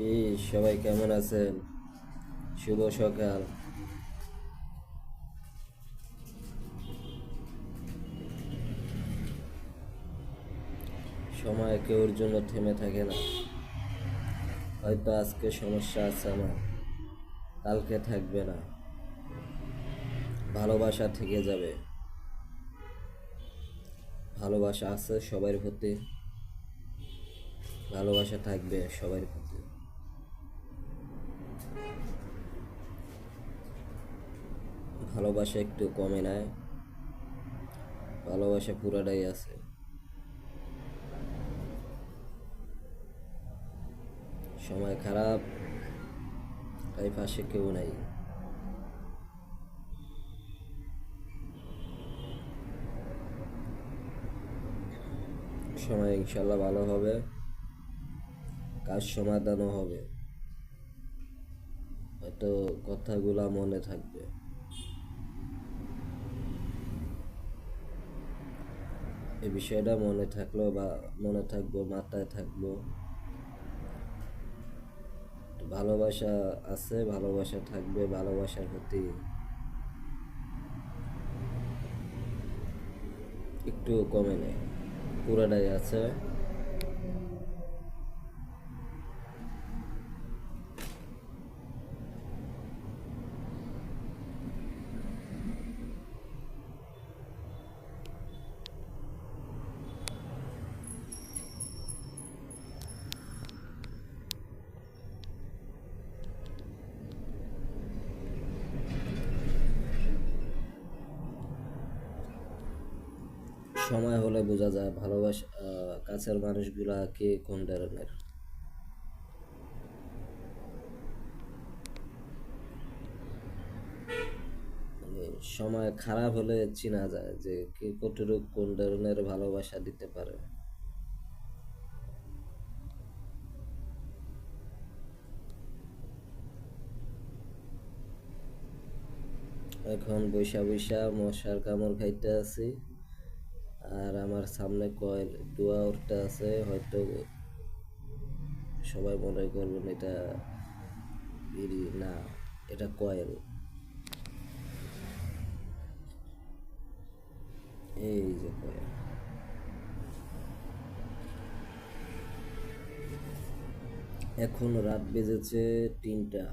কি সবাই কেমন আছেন? শুভ সকাল। সময় কেউর জন্য থেমে থাকে না। হয়তো আজকে সমস্যা আছে আমার, কালকে থাকবে না। ভালোবাসা থেকে যাবে। ভালোবাসা আছে সবার প্রতি, ভালোবাসা থাকবে সবার প্রতি। ভালোবাসা একটু কমে নাই, ভালোবাসা পুরাটাই আছে। সময় খারাপ, তাই পাশে কেউ নাই। সময় ইনশাল্লাহ ভালো হবে, কাজ সমাধানও হবে। হয়তো কথাগুলা মনে থাকবে। এই বিষয়টা মনে থাকলো বা মনে থাকবো, মাথায় থাকবো। ভালোবাসা আছে, ভালোবাসা থাকবে, ভালোবাসার প্রতি একটু কমে নেই, পুরাটাই আছে। সময় হলে বোঝা যায় ভালোবাসা, কাছের মানুষগুলা কে কোন ধরনের। মানে সময় খারাপ হলে চেনা যায় যে কে কতটুকু কোন ধরনের ভালোবাসা দিতে পারে। এখন বৈশা বৈশা মশার কামড় খাইতে আছি, আর আমার সামনে কয়েল দোয়া উঠতে আছে। হয়তো সবাই মনে করবেন এটা বিড়ি না, এটা কয়েল। এই যে কয়েল। এখন রাত বেজেছে 3টা।